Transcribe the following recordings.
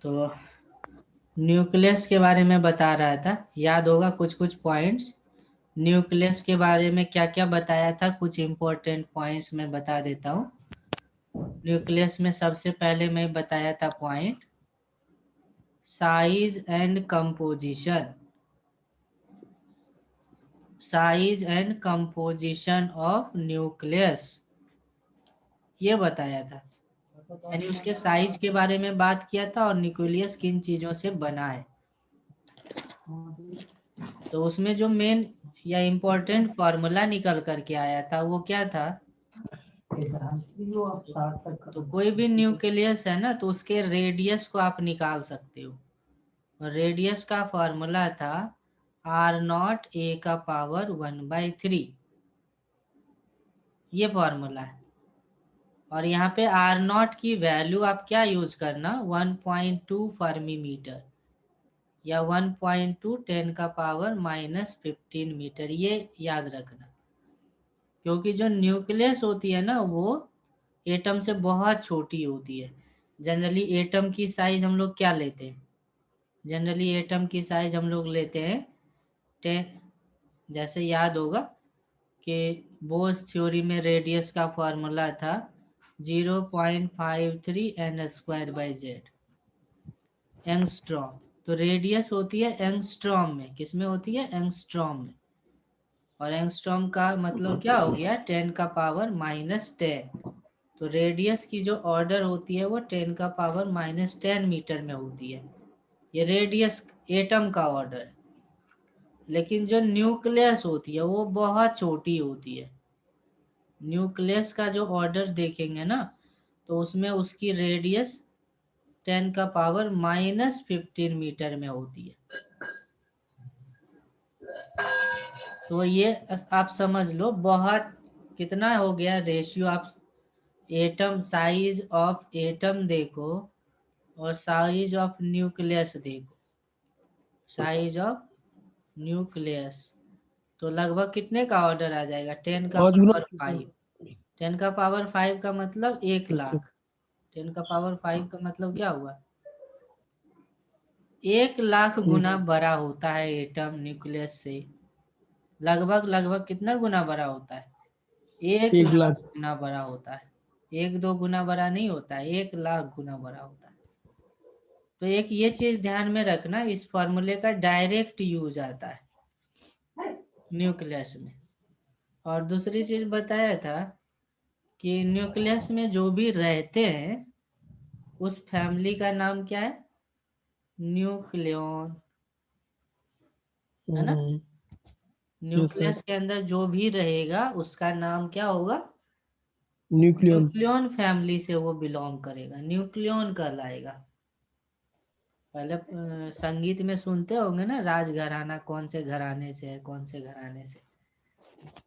तो न्यूक्लियस के बारे में बता रहा था, याद होगा कुछ कुछ पॉइंट्स। न्यूक्लियस के बारे में क्या क्या बताया था, कुछ इंपॉर्टेंट पॉइंट्स मैं बता देता हूँ। न्यूक्लियस में सबसे पहले मैं बताया था point size and composition. Size and composition of nucleus ये बताया था, यानी उसके साइज के बारे में बात किया था और न्यूक्लियस किन चीजों से बना है। तो उसमें जो मेन या इम्पोर्टेंट फॉर्मूला निकल करके आया था वो क्या था, तो कोई भी न्यूक्लियस है ना तो उसके रेडियस को आप निकाल सकते हो। और रेडियस का फॉर्मूला था r0 a⁻⁴ ये फॉर्मूला है। और यहाँ पे r0 की वैल्यू आप क्या यूज करना, 1.2 फर्मी मीटर या 1.2 10⁻⁻15 मीटर, ये याद रखना। क्योंकि जो न्यूक्लियस होती है ना वो एटम से बहुत छोटी होती है। जनरली एटम की साइज हम लोग क्या लेते हैं, जनरली एटम की साइज हम लोग लेते हैं 10, जैसे याद होगा कि बोस थ्योरी में रेडियस का फॉर्मूला था 0.53 n²/z एंगस्ट्रॉम। तो रेडियस होती है एंगस्ट्रॉम में, किसमें होती है, एंगस्ट्रॉम में। और एंगस्ट्रॉम का मतलब क्या हो गया, 10⁻⁻10। तो रेडियस की जो ऑर्डर होती है वो 10⁻⁻10 मीटर में होती है। ये रेडियस एटम का ऑर्डर है। लेकिन जो न्यूक्लियस होती है वो बहुत छोटी होती है। न्यूक्लियस का जो ऑर्डर देखेंगे ना तो उसमें उसकी रेडियस 10⁻⁻15 मीटर में होती है। तो ये आप समझ लो बहुत, कितना हो गया रेशियो। आप एटम, साइज ऑफ एटम देखो और साइज ऑफ न्यूक्लियस देखो, साइज ऑफ न्यूक्लियस तो लगभग कितने का ऑर्डर आ जाएगा, 10 का 5 गुना। पावर 5। 10 का पावर 5 का मतलब 1 लाख। 10 का पावर 5 का मतलब क्या हुआ, 1 लाख गुना बड़ा होता है एटम न्यूक्लियस से। लगभग लगभग कितना गुना बड़ा होता है, 1 लाख 1 लाख। गुना बड़ा होता है। 1-2 गुना बड़ा नहीं होता है, 1 लाख गुना बड़ा होता है। तो एक ये चीज ध्यान में रखना, इस फॉर्मूले का डायरेक्ट यूज आता है न्यूक्लियस में। और दूसरी चीज बताया था कि न्यूक्लियस में जो भी रहते हैं उस फैमिली का नाम क्या है, न्यूक्लियॉन, है ना। Yes sir. न्यूक्लियस के अंदर जो भी रहेगा उसका नाम क्या होगा, न्यूक्लियन। न्यूक्लियॉन फैमिली से वो बिलोंग करेगा, न्यूक्लियॉन कहलाएगा। पहले संगीत में सुनते होंगे ना, राजघराना कौन से घराने से है, कौन से घराने से।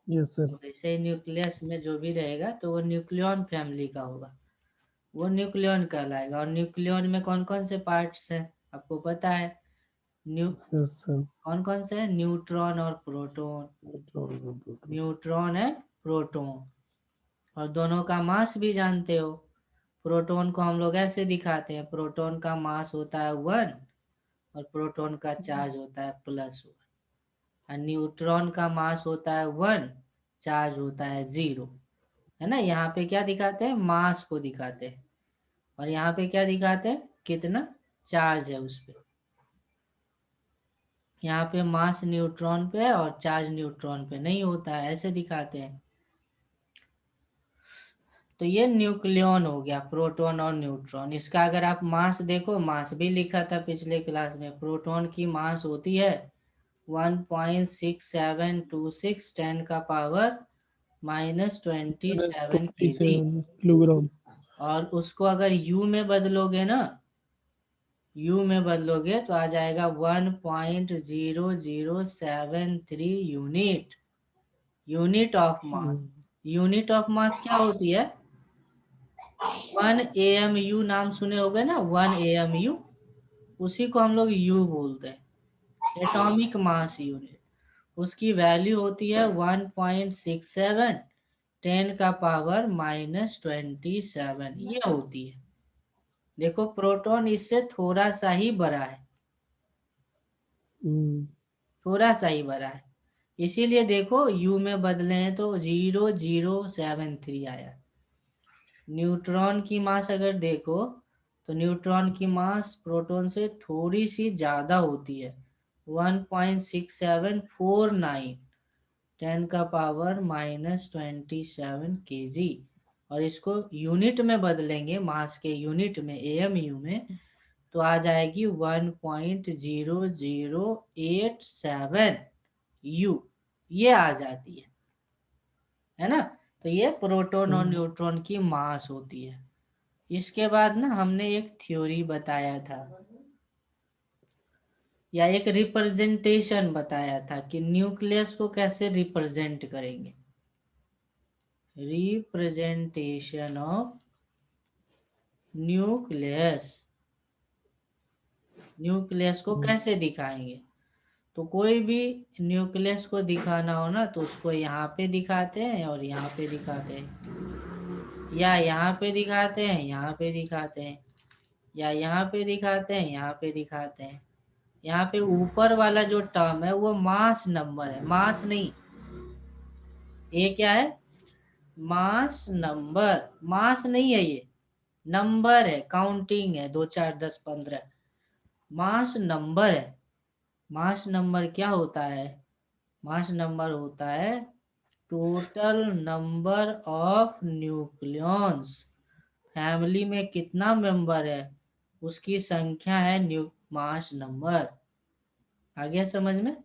Yes sir. तो वैसे ही न्यूक्लियस में जो भी रहेगा तो वो न्यूक्लियॉन फैमिली का होगा, वो न्यूक्लियॉन कहलाएगा। और न्यूक्लियॉन में कौन कौन से पार्ट्स हैं आपको पता है, न्यू यस सर। कौन कौन से हैं, न्यूट्रॉन और प्रोटॉन, न्यूट्रॉन है प्रोटॉन। और दोनों का मास भी जानते हो। प्रोटॉन को हम लोग ऐसे दिखाते हैं, प्रोटॉन का मास होता है 1 और प्रोटॉन का चार्ज होता है +1। और न्यूट्रॉन का मास होता है 1, चार्ज होता है 0, है ना। यहाँ पे क्या दिखाते हैं, मास को दिखाते हैं। और यहाँ पे क्या दिखाते हैं, कितना चार्ज है उस पे। यहाँ पे मास न्यूट्रॉन पे है और चार्ज न्यूट्रॉन पे नहीं होता है, ऐसे दिखाते हैं। तो ये न्यूक्लियॉन हो गया, प्रोटॉन और न्यूट्रॉन। इसका अगर आप मास देखो, मास भी लिखा था पिछले क्लास में, प्रोटॉन की मास होती है 1.6726 10⁻⁻27 kg। 27 किलोग्राम। और उसको अगर यू में बदलोगे ना, यू में बदलोगे तो आ जाएगा 1.0073 unit, unit of mass. Unit of mass क्या होती है, 1 AMU नाम सुने होगे ना, 1 AMU, उसी को हम लोग यू बोलते हैं, एटॉमिक मास यूनिट। उसकी वैल्यू होती है 1.67 10⁻⁻27, ये होती है देखो प्रोटॉन इससे थोड़ा सा ही बड़ा है, थोड़ा सा ही बड़ा है, इसीलिए देखो यू में बदले हैं तो 0073 आया। न्यूट्रॉन की मास अगर देखो तो न्यूट्रॉन की मास प्रोटॉन से थोड़ी सी ज्यादा होती है, 1.6749, 10⁻⁻27 kg। और इसको यूनिट में बदलेंगे, मास के यूनिट में, AMU में, तो आ जाएगी 1.0087 U, ये आ जाती है ना। तो ये प्रोटॉन और न्यूट्रॉन की मास होती है। इसके बाद ना हमने एक थ्योरी बताया था, या एक रिप्रेजेंटेशन बताया था कि न्यूक्लियस को कैसे रिप्रेजेंट करेंगे। रिप्रेजेंटेशन ऑफ न्यूक्लियस, न्यूक्लियस को कैसे दिखाएंगे। तो कोई भी न्यूक्लियस को दिखाना हो ना तो उसको यहाँ पे दिखाते हैं और यहाँ पे दिखाते हैं, या यहाँ पे दिखाते हैं, यहाँ पे दिखाते हैं, या यहाँ पे दिखाते हैं, यहाँ पे दिखाते हैं। यहाँ पे ऊपर वाला जो टर्म है वो मास नंबर है, मास नहीं, ये क्या है, मास नंबर, मास नहीं है, ये नंबर है, काउंटिंग है, 2 4 10 15, मास नंबर है। मास नंबर क्या होता है, मास नंबर होता है total number of nucleons, family में कितना मेंबर है उसकी संख्या है मास नंबर। आ गया समझ में,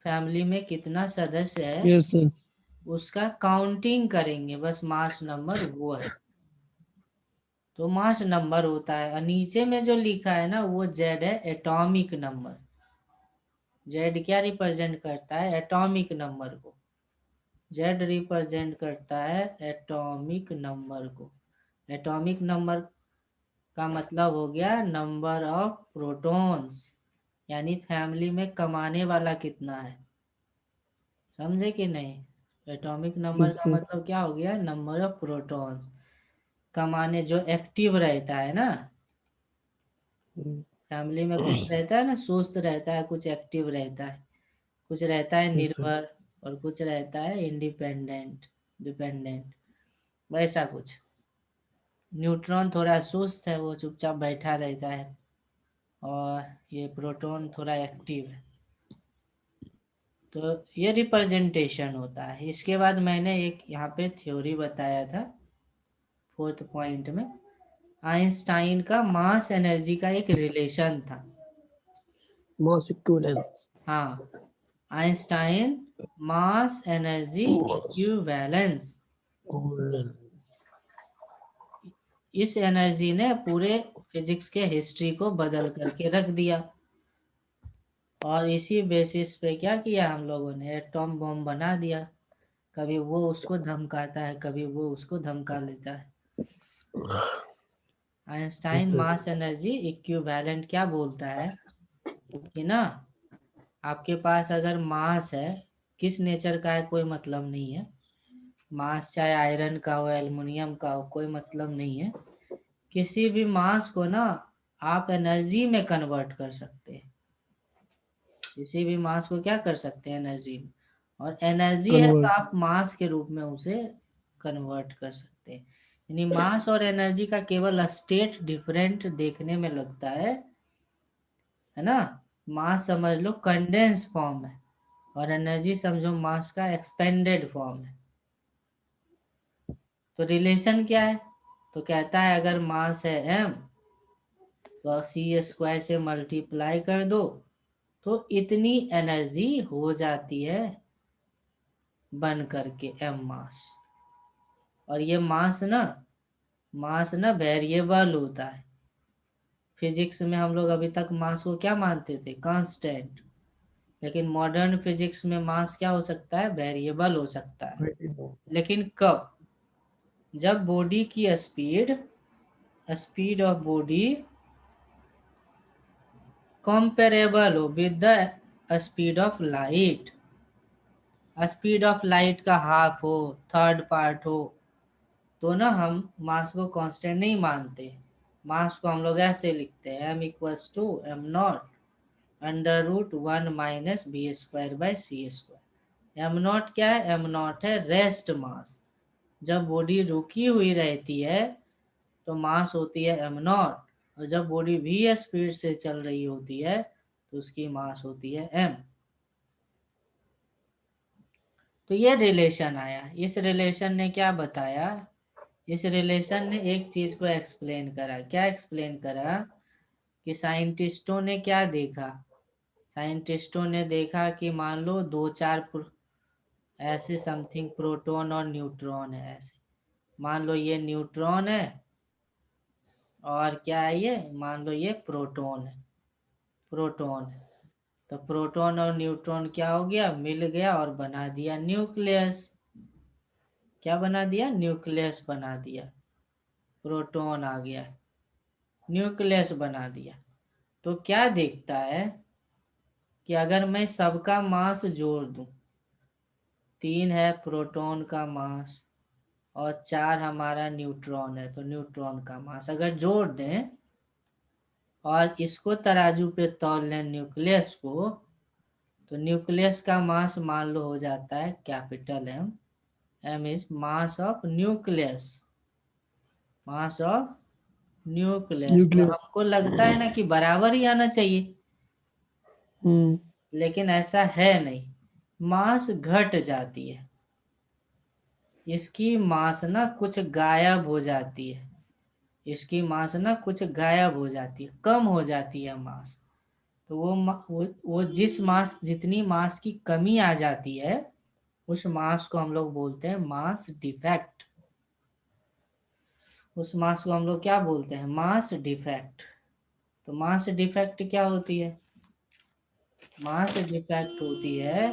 फैमिली में कितना सदस्य है यस सर। उसका काउंटिंग करेंगे, बस मास नंबर वो है, तो मास नंबर होता है। और नीचे में जो लिखा है ना वो जेड है, एटॉमिक नंबर। जेड क्या रिप्रेजेंट करता है, एटॉमिक नंबर को, जेड रिप्रेजेंट करता है एटॉमिक नंबर को। एटॉमिक नंबर का मतलब हो गया नंबर ऑफ प्रोटॉन्स, यानी फैमिली में कमाने वाला कितना है, समझे कि नहीं। एटॉमिक नंबर यस का सर। मतलब क्या हो गया, नंबर ऑफ प्रोटॉन्स, कमाने, जो एक्टिव रहता है ना, फैमिली में कुछ रहता है ना सुस्त रहता है, कुछ एक्टिव रहता है, कुछ रहता है यस सर। निर्भर, और कुछ रहता है इंडिपेंडेंट, डिपेंडेंट, वैसा कुछ। न्यूट्रॉन थोड़ा सुस्त है, वो चुपचाप बैठा रहता है, और ये प्रोटॉन थोड़ा एक्टिव है। तो ये रिप्रेजेंटेशन होता है। इसके बाद मैंने एक यहाँ पे थ्योरी बताया था 4th पॉइंट में, आइंस्टाइन का मास एनर्जी का एक रिलेशन था। मास इक्विवेलेंस। हाँ, आइंस्टाइन मास एनर्जी मास इक्विवेलेंस, इक्विवेलेंस। इस एनर्जी ने पूरे फिजिक्स के हिस्ट्री को बदल करके रख दिया। और इसी बेसिस पे क्या किया हम लोगों ने, एटॉम बम बना दिया। कभी वो उसको धमकाता है, कभी वो उसको धमका लेता है। Einstein yes sir. Mass energy equivalent क्या बोलता है कि ना, आपके पास अगर मास है, किस नेचर का है कोई मतलब नहीं है, मास चाहे आयरन का हो, एल्युमिनियम का हो, कोई मतलब नहीं है, किसी भी मास को ना आप एनर्जी में कन्वर्ट कर सकते हैं, किसी भी मास को क्या कर सकते हैं, एनर्जी में। और एनर्जी है तो कन्वर्ट। आप मास के रूप में उसे कन्वर्ट कर सकते हैं। यानी मास और एनर्जी का केवल स्टेट डिफरेंट देखने में लगता है ना। मास समझ लो कंडेंस फॉर्म है, और एनर्जी समझो मास का एक्सपेंडेड फॉर्म है। तो रिलेशन क्या है, तो कहता है अगर मास है m, तो c² से मल्टीप्लाई कर दो तो इतनी एनर्जी हो जाती है बन करके m मास। और ये मास ना वेरिएबल होता है। फिजिक्स में हम लोग अभी तक मास को क्या मानते थे, कांस्टेंट, लेकिन मॉडर्न फिजिक्स में मास क्या हो सकता है, वेरिएबल हो सकता है। लेकिन कब, जब बॉडी की speed, speed of body comparable हो with the speed of light, speed of light का हाफ हो, थर्ड पार्ट हो, तो ना हम मास को कांस्टेंट नहीं मानते, मास को हम लोग ऐसे लिखते हैं m equals to m0 √1 - b²/c²। m0 क्या है? m0 है रेस्ट मास। जब बॉडी रुकी हुई रहती है तो मास होती है m0, और जब बॉडी v स्पीड से चल रही होती है तो उसकी मास होती है m। तो ये रिलेशन आया। इस रिलेशन ने क्या बताया? इस रिलेशन ने एक चीज को एक्सप्लेन करा। क्या एक्सप्लेन करा? कि साइंटिस्टों ने क्या देखा? साइंटिस्टों ने देखा कि मान लो 2-4 ऐसे समथिंग प्रोटॉन और न्यूट्रॉन है। ऐसे मान लो ये न्यूट्रॉन है और क्या है ये? मान लो ये प्रोटॉन है। प्रोटॉन है तो प्रोटॉन और न्यूट्रॉन क्या हो गया? मिल गया और बना दिया न्यूक्लियस। क्या बना दिया? न्यूक्लियस बना दिया। प्रोटॉन आ गया, न्यूक्लियस बना दिया। तो क्या देखता है कि अगर मैं सबका मास जोड़ दूं, 3 है प्रोटॉन का मास और 4 हमारा न्यूट्रॉन है, तो न्यूट्रॉन का मास अगर जोड़ दें और इसको तराजू पे तौल लें न्यूक्लियस को, तो न्यूक्लियस का मास मान लो हो जाता है capital M। M is mass of nucleus. Mass of nucleus. तो न्यूक्लियस। हमको लगता है ना कि बराबर ही आना चाहिए, हम्म। लेकिन ऐसा है नहीं, मास घट जाती है। इसकी मास ना कुछ गायब हो जाती है। इसकी मास ना कुछ गायब हो जाती है, कम हो जाती है मास। तो वो जिस मास, जितनी मास की कमी आ जाती है उस मास को हम लोग बोलते हैं मास डिफेक्ट। उस मास को हम लोग क्या बोलते हैं? Mass defect. तो मास डिफेक्ट क्या होती है? मास डिफेक्ट होती है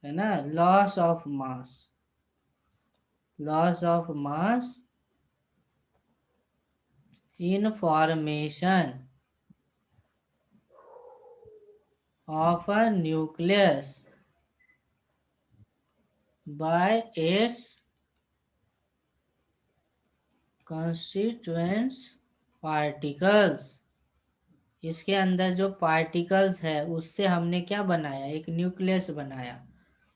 ना, loss of mass. Loss of mass in formation of a nucleus by its constituents particles। इसके अंदर जो पार्टिकल्स है उससे हमने क्या बनाया? एक न्यूक्लियस बनाया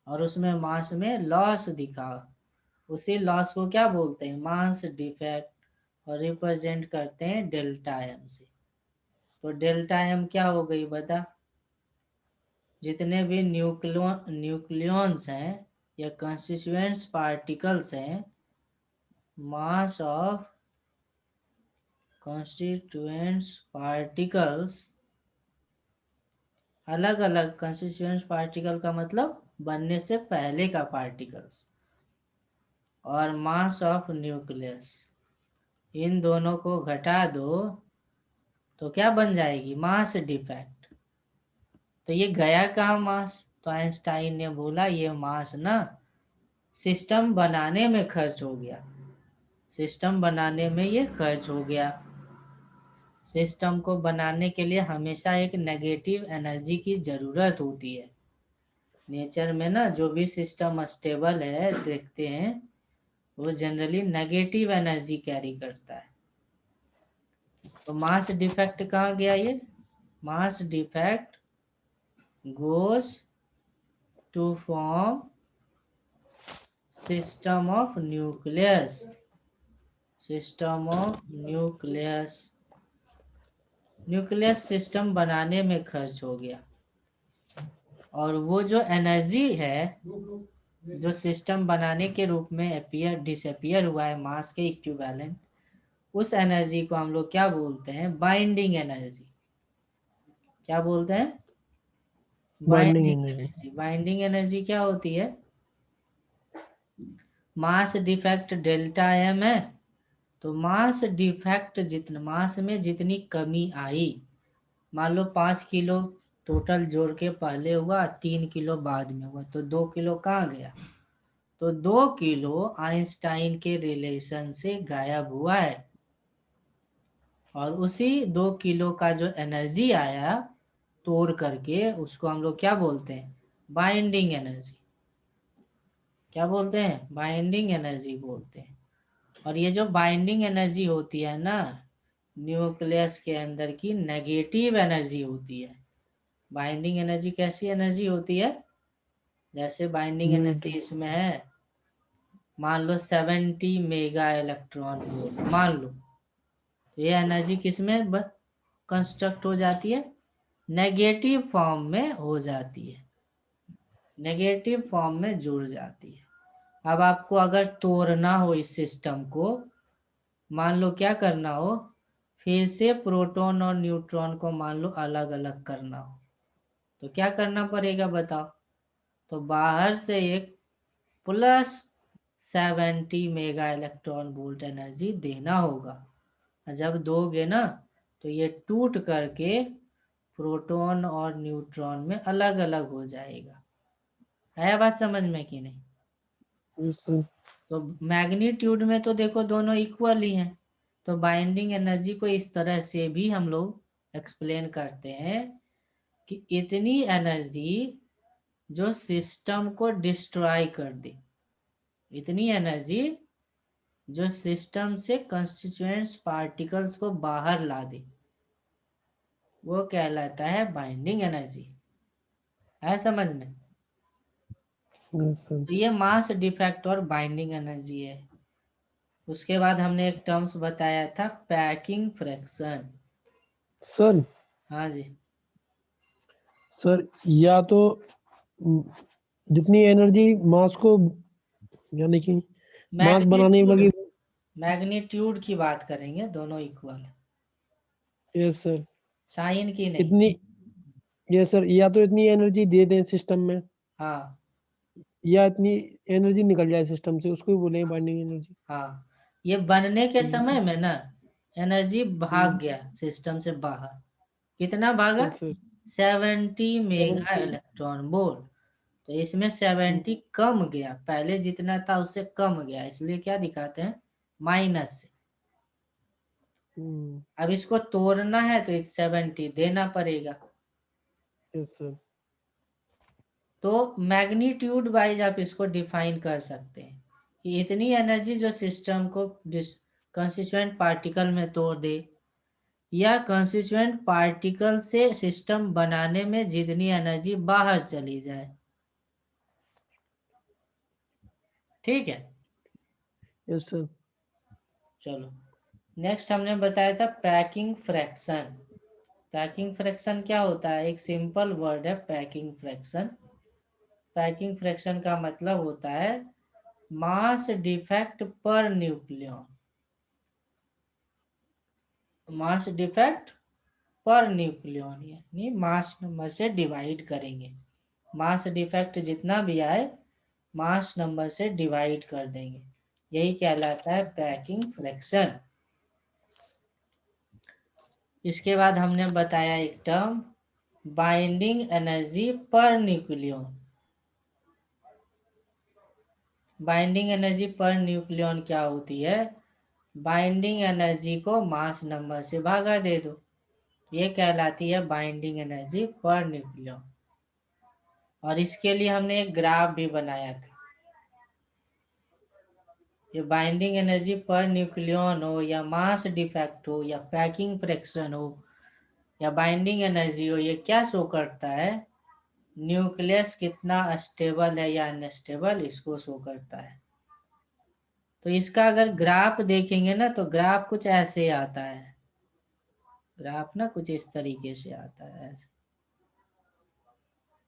और उसमें मास में लॉस दिखा। उसी लॉस को क्या बोलते हैं? मास डिफेक्ट, और रिप्रेजेंट करते हैं डेल्टा एम से। तो डेल्टा एम क्या हो गई बता? जितने भी न्यूक्लियॉन्स हैं या कंस्टिट्यूएंट्स पार्टिकल्स हैं, मास ऑफ कंस्टिट्यूएंट्स पार्टिकल्स, अलग अलग कंस्टिट्यूएंट्स पार्टिकल का मतलब बनने से पहले का पार्टिकल्स, और मास ऑफ न्यूक्लियस, इन दोनों को घटा दो तो क्या बन जाएगी? Mass defect. तो ये गया कहाँ मास? तो आइंस्टाइन ने बोला ये मास ना सिस्टम बनाने में खर्च हो गया। सिस्टम बनाने में ये खर्च हो गया। सिस्टम को बनाने के लिए हमेशा एक नेगेटिव एनर्जी की जरूरत होती है। नेचर में ना जो भी सिस्टम स्टेबल है देखते हैं वो जनरली नेगेटिव एनर्जी कैरी करता है। तो मास डिफेक्ट कहाँ गया ये? Mass defect goes to form system of nucleus. System of nucleus, nucleus system बनाने में खर्च हो गया। और वो जो एनर्जी है जो सिस्टम बनाने के रूप में अपीयर डिसअपियर हुआ है मास के इक्विवेलेंट, उस एनर्जी को हम लोग क्या बोलते हैं? Binding energy. क्या बोलते हैं? Binding binding energy. Energy. Binding energy क्या होती है? मास डिफेक्ट डेल्टा एम है, तो मास डिफेक्ट जितना, मास में जितनी कमी आई, मान लो 5 किलो टोटल जोड़ के पहले हुआ, 3 किलो बाद में हुआ, तो 2 किलो कहाँ गया? तो 2 किलो आइंस्टाइन के रिलेशन से गायब हुआ है। और उसी 2 किलो का जो एनर्जी आया तोड़ करके, उसको हम लोग क्या बोलते हैं? Binding energy. क्या बोलते हैं? बाइंडिंग एनर्जी बोलते हैं। और ये जो बाइंडिंग एनर्जी होती है ना, न्यूक्लियस के अंदर की नेगेटिव एनर्जी होती है। बाइंडिंग एनर्जी कैसी एनर्जी होती है? जैसे बाइंडिंग एनर्जी न्यूट्रॉन। इसमें है, मान लो 70 मेगा इलेक्ट्रॉन वोल्ट मान लो, तो ये एनर्जी किस में कंस्ट्रक्ट हो जाती है? नेगेटिव फॉर्म में हो जाती है, नेगेटिव फॉर्म में जुड़ जाती है। अब आपको अगर तोड़ना हो इस सिस्टम को, मान लो क्या करना हो, फिर से प्रोटॉन और न्यूट्रॉन को मान लो अलग अलग करना हो, तो क्या करना पड़ेगा बताओ? तो बाहर से एक +70 मेगा इलेक्ट्रॉन वोल्ट एनर्जी देना होगा। और जब दोगे ना, तो ये टूट करके प्रोटॉन और न्यूट्रॉन में अलग अलग हो जाएगा। आया बात समझ में कि नहीं? Yes sir. तो मैग्नीट्यूड में तो देखो दोनों इक्वल ही हैं, तो बाइंडिंग एनर्जी को इस तरह से भी हम लोग एक्सप्लेन करते हैं कि इतनी एनर्जी जो सिस्टम को डिस्ट्रॉय कर दे, इतनी एनर्जी जो सिस्टम से कंस्टिट्यूएंट्स पार्टिकल्स को बाहर ला दे, वो कहलाता है बाइंडिंग एनर्जी। है समझ में? Yes sir. तो ये मास डिफेक्ट और बाइंडिंग एनर्जी है। उसके बाद हमने एक टर्म्स बताया था, पैकिंग फ्रैक्शन। सर हाँ जी। सर या तो म, जितनी एनर्जी मास को, यानी कि मास बनाने में मैग्नीट्यूड, लगी। मैग्नीट्यूड की बात करेंगे, दोनों इक्वल, यस सर। साइन की नहीं। इतनी, यस सर, या तो इतनी एनर्जी दे दें सिस्टम में, हाँ या इतनी एनर्जी निकल जाए सिस्टम से, उसको ही बोलेंगे बाइंडिंग एनर्जी। हाँ, ये बनने के समय में ना एनर्जी भाग गया सिस्टम से बाहर, कितना भागा? Yes sir. 70 mega 70। Electron volt. तो इसमें 70 कम गया, पहले जितना था उससे कम गया, इसलिए क्या दिखाते हैं? माइनस से। अब इसको तोड़ना है तो 70 देना पड़ेगा। Yes sir. तो मैग्नीट्यूड वाइज आप इसको डिफाइन कर सकते हैं कि इतनी एनर्जी जो सिस्टम को कंस्टिट्यूएंट पार्टिकल में तोड़ दे, या कंस्टिट्यूएंट पार्टिकल से सिस्टम बनाने में जितनी एनर्जी बाहर चली जाए। ठीक है, यस सर। चलो नेक्स्ट हमने बताया था पैकिंग फ्रैक्शन। पैकिंग फ्रैक्शन क्या होता है? एक सिंपल वर्ड है पैकिंग फ्रैक्शन। पैकिंग फ्रैक्शन का मतलब होता है mass defect per nucleon. Mass defect per nucleon, यानी मास नंबर से डिवाइड करेंगे। मास डिफेक्ट जितना भी आए मास नंबर से डिवाइड कर देंगे, यही कहलाता है पैकिंग फ्रैक्शन। इसके बाद हमने बताया एक term, binding energy per nucleon. Binding energy per nucleon क्या होती है? बाइंडिंग एनर्जी को मास नंबर से भागा दे दो, ये कहलाती है बाइंडिंग एनर्जी पर न्यूक्लियन। और इसके लिए हमने एक ग्राफ भी बनाया था। ये बाइंडिंग एनर्जी पर न्यूक्लियन हो, या मास डिफेक्ट हो, या पैकिंग फ्रैक्शन हो, या बाइंडिंग एनर्जी हो, ये क्या शो करता है? न्यूक्लियस कितना स्टेबल है या अनस्टेबल, इसको शो करता है। तो इसका अगर ग्राफ देखेंगे ना, तो ग्राफ कुछ ऐसे आता है। ग्राफ ना कुछ इस तरीके से आता है, ऐसे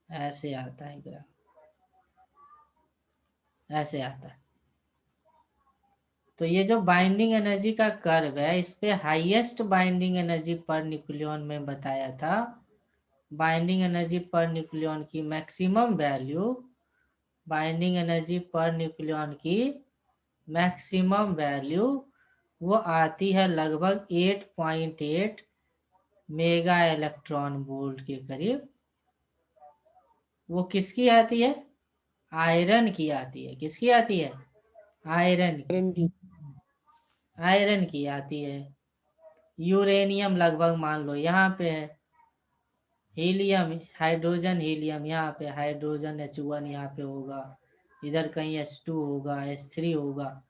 ऐसे आता है ग्राफ, ऐसे आता है। तो ये जो बाइंडिंग एनर्जी का कर्व है, इस पे highest binding energy per nucleon में बताया था। बाइंडिंग एनर्जी पर न्यूक्लियन की maximum value, binding energy per nucleon की मैक्सिमम वैल्यू वो आती है लगभग 8.8 मेगा इलेक्ट्रॉन वोल्ट के करीब। वो किसकी आती है? आयरन की आती है। किसकी आती है? आयरन की। आयरन की। आयरन की आती है। यूरेनियम लगभग मान लो यहाँ पे है, हीलियम, हाइड्रोजन हीलियम यहाँ पे, हाइड्रोजन H1 यहाँ पे होगा, इधर कहीं H2 होगा, H3 होगा।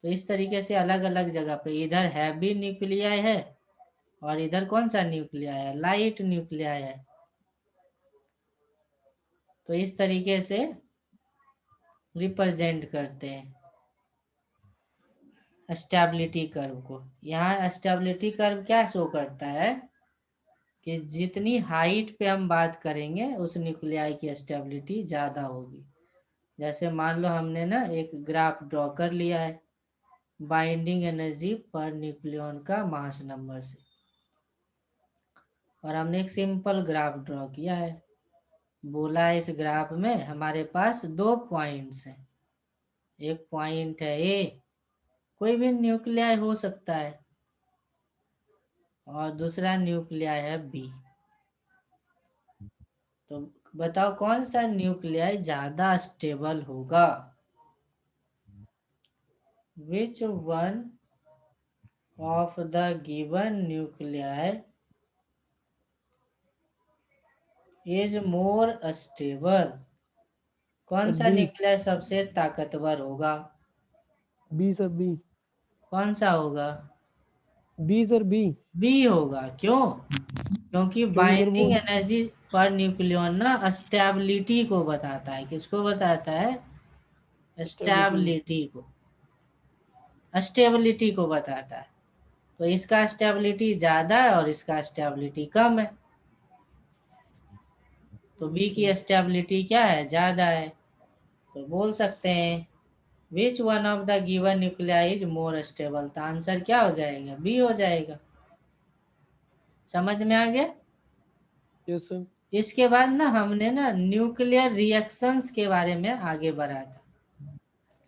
तो इस तरीके से अलग अलग जगह पे, इधर हैवी न्यूक्लियाई है, और इधर कौन सा न्यूक्लियाई है, लाइट न्यूक्लियाई है। तो इस तरीके से रिप्रेजेंट करते हैं स्टेबिलिटी कर्व को। यहाँ स्टेबिलिटी कर्व क्या शो करता है कि जितनी हाइट पे हम बात करेंगे उस न्यूक्लियाई की स्टेबिलिटी ज़्यादा होगी। जैसे मान लो हमने ना एक ग्राफ ड्रॉ कर लिया है बाइंडिंग एनर्जी पर न्यूक्लियॉन का मास नंबर से, और हमने एक सिंपल ग्राफ ड्रॉ किया है। बोला इस ग्राफ में हमारे पास 2 पॉइंट्स हैं, एक पॉइंट है ए, कोई भी न्यूक्लियाई हो सकता है, और दूसरा न्यूक्लियाई है बी। तो बताओ कौन सा न्यूक्लियाई ज्यादा स्टेबल होगा? Which one of the given nuclei is more stable? कौन सा बी। न्यूक्लियाई सबसे ताकतवर होगा? B sir, B. कौन सा होगा? B sir, B. बी होगा। क्यों? क्योंकि क्योंकि सर वो बाइंडिंग एनर्जी पर न्यूक्लियॉन ना स्टेबिलिटी को बताता है। किसको बताता है? स्टेबिलिटी। स्टेबिलिटी को, स्टेबिलिटी को बताता है। तो इसका स्टेबिलिटी ज्यादा है और इसका स्टेबिलिटी कम है, तो बी की स्टेबिलिटी क्या है? ज्यादा है। तो बोल सकते हैं विच one of the given nuclei is more stable. तो आंसर क्या हो जाएगा? बी हो जाएगा। समझ में आ गया? Yes sir. इसके बाद ना हमने ना न्यूक्लियर रिएक्शंस के बारे में आगे बढ़ा था।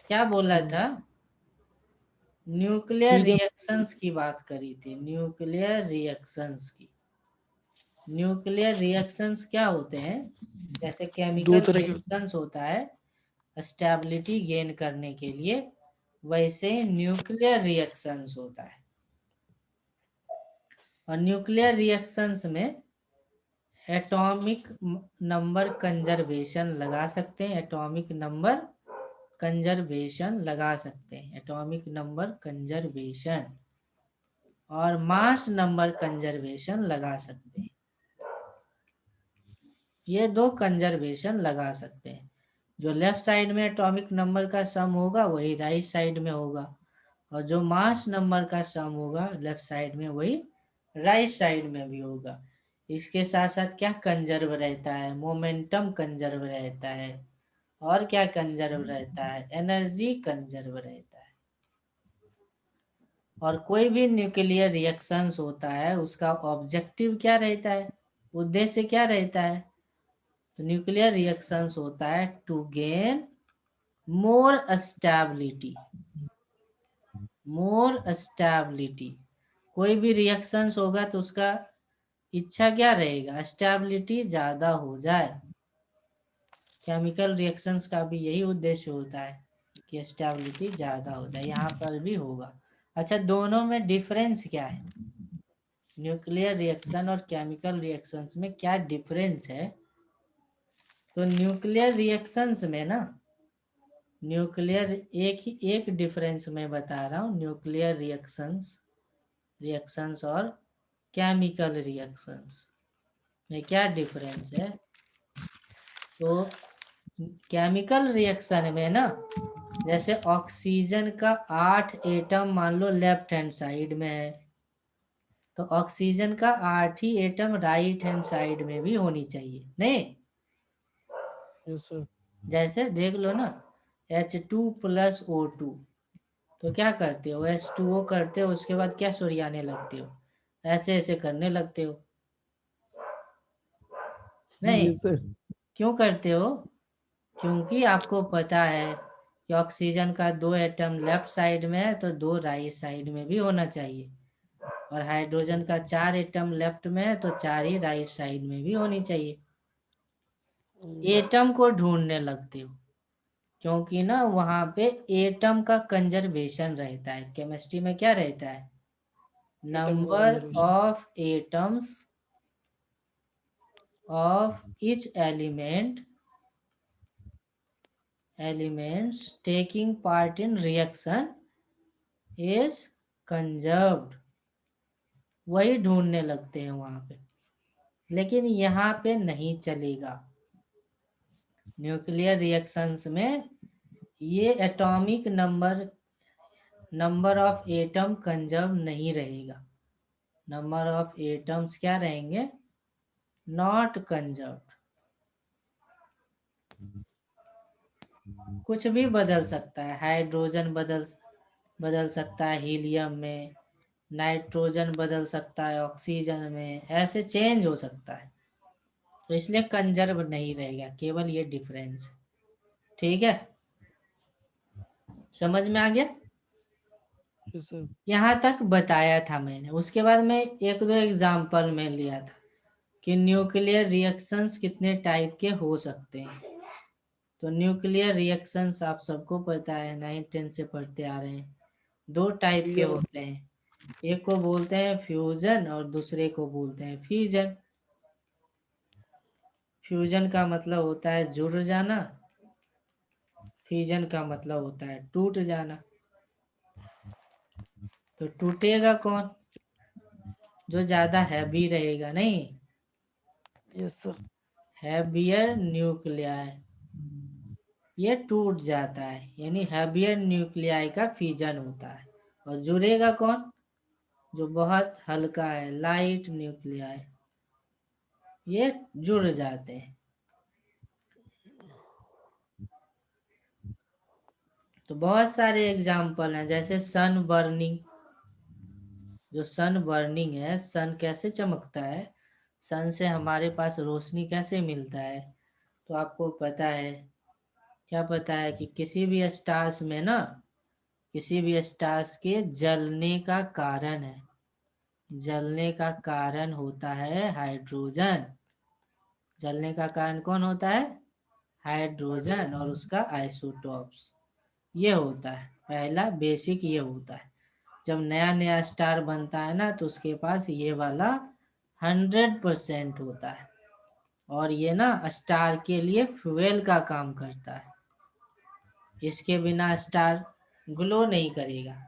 क्या बोला था? न्यूक्लियर जी सर। रिएक्शंस की बात करी थी, न्यूक्लियर रिएक्शंस की। न्यूक्लियर रिएक्शंस क्या होते हैं? जैसे दो केमिकल तरह के। रिएक्शंस होता है स्टेबिलिटी गेन करने के लिए, वैसे न्यूक्लियर रिएक्शंस होता है। और न्यूक्लियर रिएक्शंस में एटॉमिक नंबर कंजर्वेशन लगा सकते हैं, एटॉमिक नंबर कंजर्वेशन लगा सकते हैं, एटॉमिक नंबर कंजर्वेशन, और मास नंबर कंजर्वेशन लगा सकते हैं। ये 2 कंजर्वेशन लगा सकते हैं। जो लेफ्ट साइड में एटॉमिक नंबर का सम होगा वही राइट साइड में होगा, और जो मास नंबर का सम होगा लेफ्ट साइड में वही राइट साइड में भी होगा। इसके साथ साथ क्या कंजर्व रहता है? मोमेंटम कंजर्व रहता है। और क्या कंजर्व रहता है? एनर्जी कंजर्व रहता है। और कोई भी न्यूक्लियर रिएक्शंस होता है उसका ऑब्जेक्टिव क्या रहता है? उद्देश्य क्या रहता है? तो न्यूक्लियर रिएक्शंस होता है to gain more stability, more stability. कोई भी रिएक्शंस होगा तो उसका इच्छा क्या रहेगा? स्टेबिलिटी ज्यादा हो जाए। केमिकल रिएक्शंस का भी यही उद्देश्य होता है कि स्टेबिलिटी ज्यादा हो जाए। यहाँ पर भी होगा। अच्छा, दोनों में डिफरेंस क्या है? न्यूक्लियर रिएक्शन और केमिकल रिएक्शंस में क्या डिफरेंस है? तो न्यूक्लियर रिएक्शंस में ना, न्यूक्लियर एक डिफरेंस मैं बता रहा हूँ। न्यूक्लियर रिएक्शंस रिएक्शंस और केमिकल रिएक्शंस में क्या डिफरेंस है? तो केमिकल रिएक्शन में ना, जैसे ऑक्सीजन का 8 एटम मान लो लेफ्ट हैंड साइड में है, तो ऑक्सीजन का 8 ही एटम राइट हैंड साइड में भी होनी चाहिए, नहीं? Yes sir. जैसे देख लो ना, H2+O2, तो क्या करते हो? H2O करते हो, उसके बाद क्या सुरियाने लगते हो? ऐसे ऐसे करने लगते हो, नहीं? Yes sir. क्यों करते हो? क्योंकि आपको पता है कि ऑक्सीजन का 2 एटम लेफ्ट साइड में है तो 2 राइट साइड में भी होना चाहिए, और हाइड्रोजन का 4 एटम लेफ्ट में है तो 4 ही राइट साइड में भी होनी चाहिए। एटम को ढूंढने लगते हो, क्योंकि ना वहां पे एटम का कंजर्वेशन रहता है। केमिस्ट्री में क्या रहता है? एटम का number conservation. Of atoms of each elements taking part in reaction is conserved. वही ढूंढने लगते हैं वहां पे, लेकिन यहाँ पे नहीं चलेगा। न्यूक्लियर रिएक्शंस में ये atomic number of atom conserve नहीं रहेगा। नंबर ऑफ एटम्स क्या रहेंगे? Not conserve. कुछ भी बदल सकता है, हाइड्रोजन बदल सकता है हीलियम में, नाइट्रोजन बदल सकता है ऑक्सीजन में, ऐसे चेंज हो सकता है। तो इसलिए कंजर्व नहीं रहेगा, केवल ये डिफरेंस है। ठीक है, समझ में आ गया? Yes sir. यहाँ तक बताया था मैंने। उसके बाद में एक दो एग्जाम्पल में लिया था कि न्यूक्लियर रिएक्शंस कितने टाइप के हो सकते हैं। तो न्यूक्लियर रिएक्शंस आप सबको पता है, 9th-10th से पढ़ते आ रहे हैं। दो टाइप के होते हैं, एक को बोलते हैं फ्यूजन और दूसरे को बोलते हैं फिजन। फ्यूजन का मतलब होता है जुड़ जाना, फिजन का मतलब होता है टूट जाना। तो टूटेगा कौन? जो ज्यादा हैवी रहेगा, नहीं, यस सर। हैवियर न्यूक्लियाई, ये टूट जाता है, यानी हैवियर न्यूक्लियाई का फिजन होता है। और जुड़ेगा कौन? जो बहुत हल्का है, लाइट न्यूक्लियाई, ये जुड़ जाते हैं। तो बहुत सारे एग्जाम्पल हैं, जैसे सन बर्निंग। जो सन बर्निंग है, सन कैसे चमकता है, सन से हमारे पास रोशनी कैसे मिलता है, तो आपको पता है, क्या पता है कि किसी भी स्टार्स में ना, किसी भी स्टार्स के जलने का कारण है, जलने का कारण होता है हाइड्रोजन। जलने का कारण कौन होता है? हाइड्रोजन और उसका आइसोटॉप्स। ये होता है पहला बेसिक, ये होता है। जब नया नया स्टार बनता है ना, तो उसके पास ये वाला 100% होता है, और ये ना स्टार के लिए फ्यूल का काम करता है। इसके बिना स्टार ग्लो नहीं करेगा।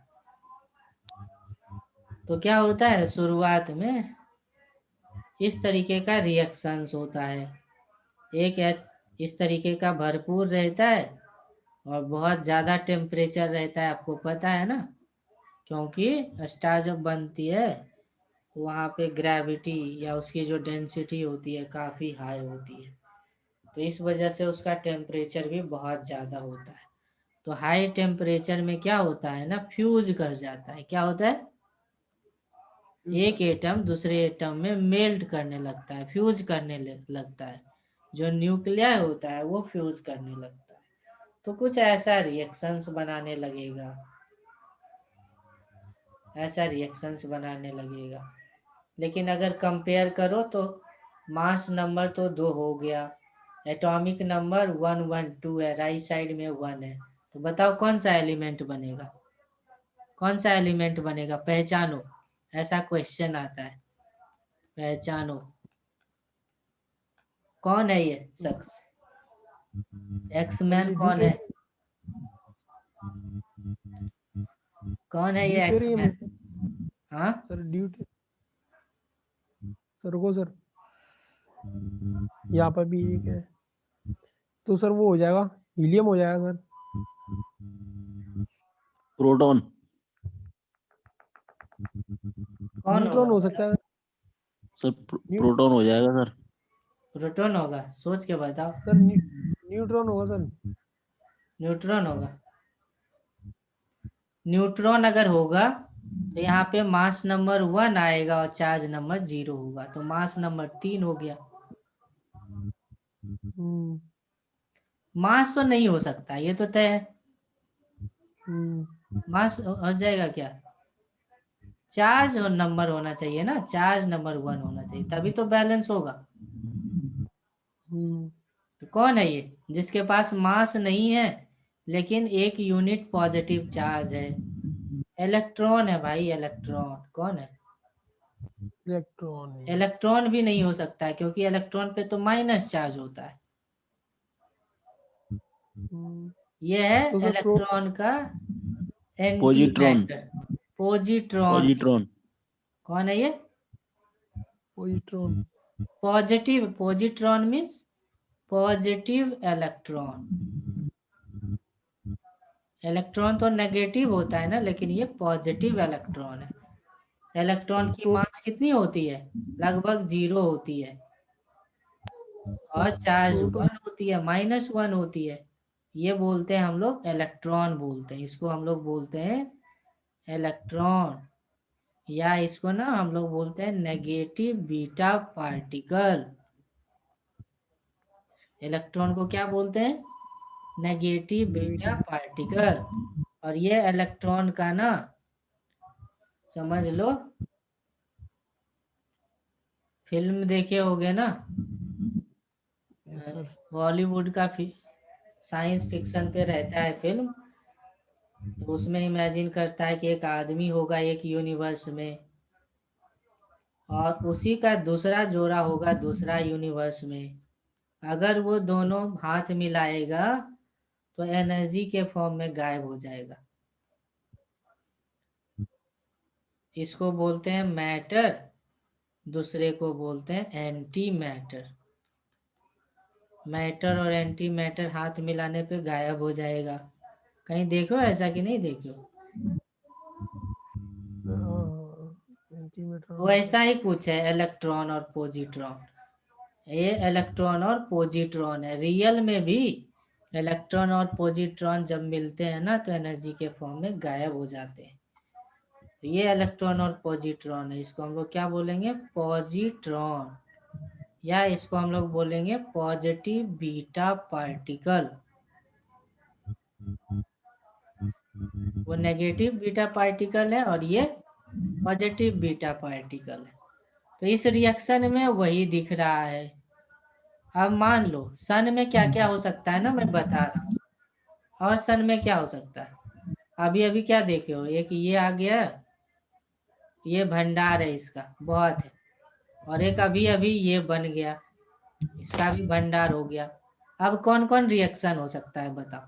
तो क्या होता है, शुरुआत में इस तरीके का रिएक्शंस होता है। इस तरीके का भरपूर रहता है, और बहुत ज़्यादा टेम्परेचर रहता है, आपको पता है ना, क्योंकि स्टार जब बनती है तो वहाँ पे ग्रेविटी या उसकी जो डेंसिटी होती है काफ़ी हाई होती है, तो इस वजह से उसका टेम्परेचर भी बहुत ज़्यादा होता है। तो हाई टेम्परेचर में क्या होता है ना, फ्यूज कर जाता है। क्या होता है? एक एटम दूसरे एटम में मेल्ट करने लगता है, फ्यूज करने लगता है। जो न्यूक्लियर होता है वो फ्यूज करने लगता है, तो कुछ ऐसा रिएक्शंस बनाने लगेगा, ऐसा रिएक्शंस बनाने लगेगा। लेकिन अगर कंपेयर करो तो मास नंबर तो 2 हो गया, एटॉमिक नंबर 112 है, राइट साइड में 1 है। तो बताओ कौन सा एलिमेंट बनेगा, कौन सा एलिमेंट बनेगा, पहचानो। ऐसा क्वेश्चन आता है, पहचानो कौन है ये शख्स, एक्समैन कौन है, कौन है ये ड्यूटेरियम एक्समैन? हाँ, सर, ड्यूट सर को सर, यहाँ पर भी एक है, तो सर वो हो जाएगा, हीलियम हो जाएगा सर। प्रोटॉन। कौन न्यूट्रॉन होगा? हो सकता है सर प्रोटॉन हो जाएगा सर। प्रोटॉन होगा, सोच के बताओ। सर। न्यूट्रॉन होगा सर। न्यूट्रॉन होगा। न्यूट्रॉन अगर होगा तो यहाँ पे मास नंबर 1 आएगा और चार्ज नंबर 0 होगा, तो मास नंबर 3 हो गया। मास तो नहीं हो सकता, ये तो तय है। मास हो जाएगा क्या? चार्ज और नंबर होना चाहिए ना, चार्ज नंबर 1 होना चाहिए, तभी तो बैलेंस होगा। तो कौन है ये जिसके पास मास नहीं है लेकिन 1 यूनिट पॉजिटिव चार्ज है? इलेक्ट्रॉन है भाई, इलेक्ट्रॉन। कौन है? इलेक्ट्रॉन। इलेक्ट्रॉन भी नहीं हो सकता है, क्योंकि इलेक्ट्रॉन पे तो माइनस चार्ज होता है। ये है तो सर इलेक्ट्रॉन का anti positron. Matter, positron. Positron. कौन है ये? Positron. Positive, positron means positive electron. Electron तो नेगेटिव होता है ना, लेकिन ये पॉजिटिव इलेक्ट्रॉन है। इलेक्ट्रॉन की मास कितनी होती है? लगभग 0 होती है, और चार्ज 1 होती है, -1 होती है। ये बोलते हैं हम लोग इलेक्ट्रॉन बोलते हैं, इसको हम लोग बोलते हैं इलेक्ट्रॉन, या इसको ना हम लोग बोलते हैं नेगेटिव बीटा पार्टिकल। इलेक्ट्रॉन को क्या बोलते हैं? Negative beta particle. और ये इलेक्ट्रॉन का ना समझ लो, फिल्म देखे होगे ना, बॉलीवुड का साइंस फिक्शन पे रहता है फिल्म, तो उसमें इमेजिन करता है कि एक आदमी होगा एक यूनिवर्स में, और उसी का दूसरा जोड़ा होगा दूसरा यूनिवर्स में। अगर वो दोनों हाथ मिलाएगा तो एनर्जी के फॉर्म में गायब हो जाएगा। इसको बोलते हैं मैटर, दूसरे को बोलते हैं एंटी मैटर। मैटर और एंटी मैटर हाथ मिलाने पे गायब हो जाएगा। कहीं देखो ऐसा कि नहीं देखो? वैसा ही कुछ है इलेक्ट्रॉन और पॉजिट्रॉन। ये इलेक्ट्रॉन और पॉजिट्रॉन है। रियल में भी इलेक्ट्रॉन और पॉजिट्रॉन जब मिलते हैं ना तो एनर्जी के फॉर्म में गायब हो जाते हैं। तो ये इलेक्ट्रॉन और पॉजिट्रॉन है। इसको हम लोग क्या बोलेंगे? पॉजिट्रॉन, या इसको हम लोग बोलेंगे पॉजिटिव बीटा पार्टिकल। वो नेगेटिव बीटा पार्टिकल है और ये पॉजिटिव बीटा पार्टिकल है। तो इस रिएक्शन में वही दिख रहा है। अब मान लो सन में क्या क्या हो सकता है ना, मैं बता रहा हूँ। और सन में क्या हो सकता है? अभी अभी क्या देखे हो, एक ये आ गया, ये भंडार है, इसका बहुत है। और एक अभी अभी ये बन गया, इसका भी भंडार हो गया। अब कौन कौन रिएक्शन हो सकता है बताओ?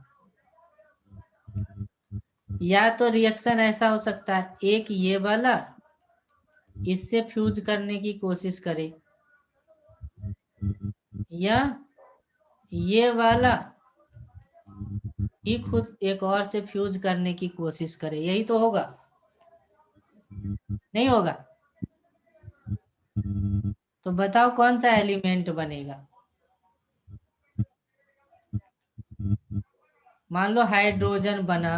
या तो रिएक्शन ऐसा हो सकता है, एक ये वाला इससे फ्यूज करने की कोशिश करे, या ये वाला ही खुद एक और से फ्यूज करने की कोशिश करे। यही तो होगा, नहीं होगा? तो बताओ कौन सा एलिमेंट बनेगा? मान लो हाइड्रोजन बना,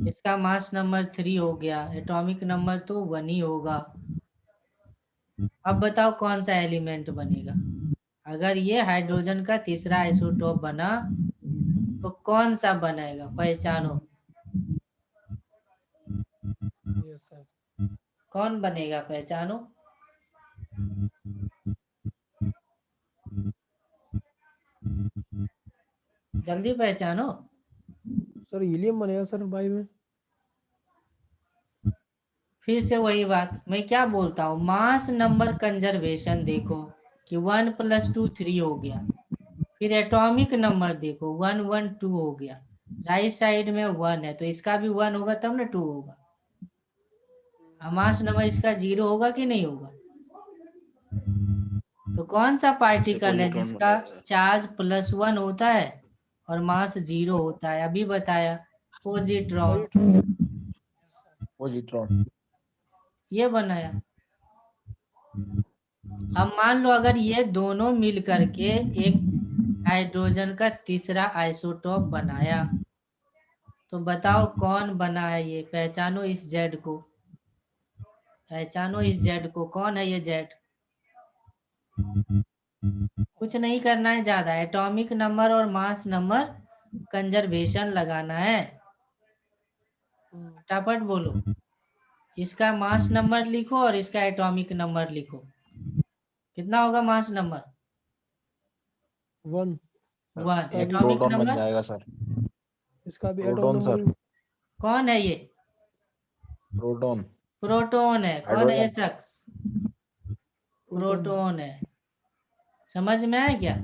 इसका मास नंबर 3 हो गया, एटॉमिक नंबर तो 1 ही होगा। अब बताओ कौन सा एलिमेंट बनेगा? अगर ये हाइड्रोजन का तीसरा आइसोटोप बना तो कौन सा बनेगा? पहचानो, कौन बनेगा? पहचानो, जल्दी पहचानो। सर हीलियम बनेगा सर बाई में। फिर से वही बात, मैं क्या बोलता हूँ, मास नंबर कंजर्वेशन देखो कि 1 + 2 3 हो गया। फिर एटॉमिक नंबर देखो 1 1 2 हो गया। राइट साइड में 1 है तो इसका भी 1 होगा तब ना 2 होगा। मास नंबर इसका 0 होगा कि नहीं होगा? तो कौन सा पार्टिकल है जिसका चार्ज +1 होता है और मास 0 होता है? अभी बताया, पॉजिट्रॉन। पॉजिट्रॉन। ये बनाया। अब मान लो अगर ये दोनों मिल करके एक हाइड्रोजन का तीसरा आइसोटोप बनाया, तो बताओ कौन बना है ये? पहचानो इस जेड को, पहचानो इस जेड को। कौन है ये जेड? कुछ नहीं करना है ज्यादा, एटॉमिक नंबर और मास नंबर कंजर्वेशन लगाना है। फटाफट बोलो, इसका मास नंबर लिखो और इसका एटॉमिक नंबर लिखो। कितना होगा मास नंबर? 1। 1। एक एटॉमिक प्रोटॉन बन नंबर? जाएगा सर। इसका भी प्रोटॉन एटॉम सर। नंबर। कौन है ये? प्रोटॉन। प्रोटॉन है। कौन है ये हाइड्रोजन। शख्स? प्रोटॉन है। समझ में आया क्या?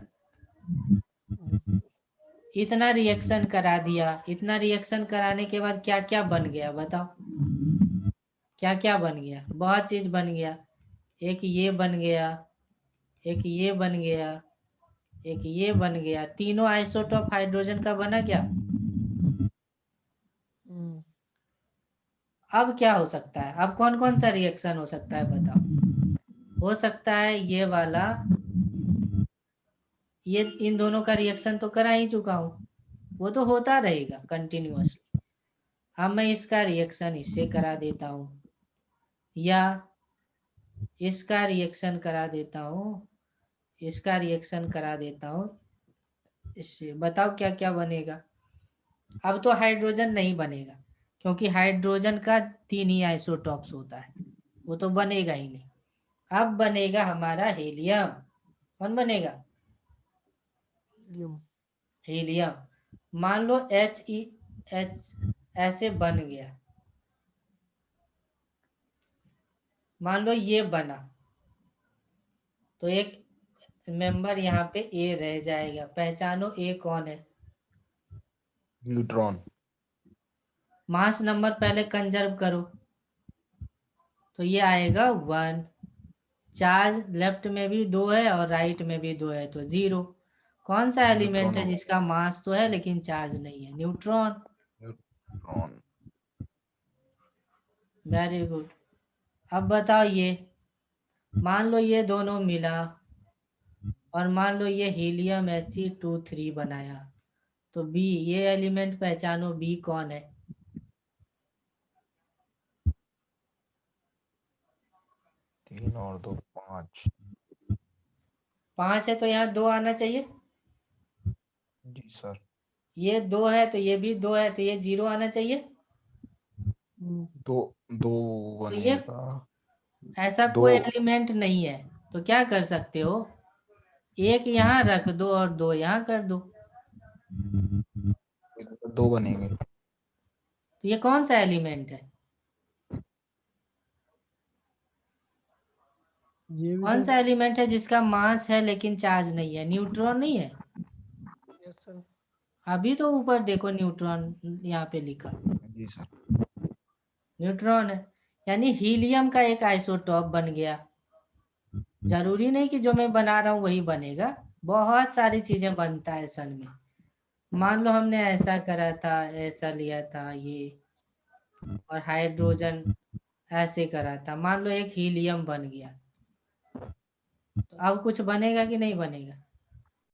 इतना रिएक्शन करा दिया, इतना रिएक्शन कराने के बाद क्या क्या बन गया बताओ? क्या क्या बन गया? बहुत चीज बन गया। एक ये बन गया, एक ये बन गया, एक ये बन गया। तीनों आइसोटॉप हाइड्रोजन का बना क्या? अब क्या हो सकता है? अब कौन कौन सा रिएक्शन हो सकता है बताओ? हो सकता है ये वाला, ये इन दोनों का रिएक्शन तो करा ही चुका हूं, वो तो होता रहेगा कंटिन्यूअसली। अब मैं इसका रिएक्शन इससे करा देता हूं, या इसका रिएक्शन करा देता हूं, इसका रिएक्शन करा देता हूं इससे। बताओ क्या क्या बनेगा? अब तो हाइड्रोजन नहीं बनेगा, क्योंकि हाइड्रोजन का 3 ही आइसोटॉप्स होता है, वो तो बनेगा ही नहीं। अब बनेगा हमारा हीलियम। कौन बनेगा? हीलियम। मान लो H ऐसे बन गया, मान लो ये बना, तो एक मेंबर यहाँ पे ए रह जाएगा। पहचानो ए कौन है? न्यूट्रॉन। मास नंबर पहले कंजर्व करो, तो ये आएगा 1। चार्ज लेफ्ट में भी 2 है और राइट में भी 2 है, तो 0। कौन सा एलिमेंट है न्यूट्रॉन। जिसका मास तो है लेकिन चार्ज नहीं है? न्यूट्रॉन। न्यूट्रॉन। Very good. अब बताओ, ये मान लो ये दोनों मिला और मान लो ये हीलियम He2 3 बनाया, तो बी, ये एलिमेंट पहचानो, बी कौन है? 3 और 2 5। 5 है तो यहाँ 2 आना चाहिए। जी सर। ये 2 है तो ये भी 2 है, तो ये 0 आना चाहिए। 2 2 तो ये बनेगा। ऐसा 2 कोई एलिमेंट नहीं है, तो क्या कर सकते हो? एक यहाँ रख दो और 2 यहाँ कर दो, 2 बनेंगे। तो ये कौन सा एलिमेंट है? ये भी कौन सर। सा एलिमेंट है जिसका मास है लेकिन चार्ज नहीं है? न्यूट्रॉन नहीं है? Yes sir. अभी तो ऊपर देखो न्यूट्रॉन यहाँ पे लिखा, जी सर। न्यूट्रॉन है। यानी हीलियम का एक आइसोटॉप बन गया। जरूरी नहीं कि जो मैं बना रहा हूँ वही बनेगा, बहुत सारी चीजें बनता है सन में। मान लो हमने ऐसा करा था, ऐसा लिया था ये, और हाइड्रोजन ऐसे करा था, मान लो एक हीलियम बन गया, तो अब कुछ बनेगा कि नहीं बनेगा?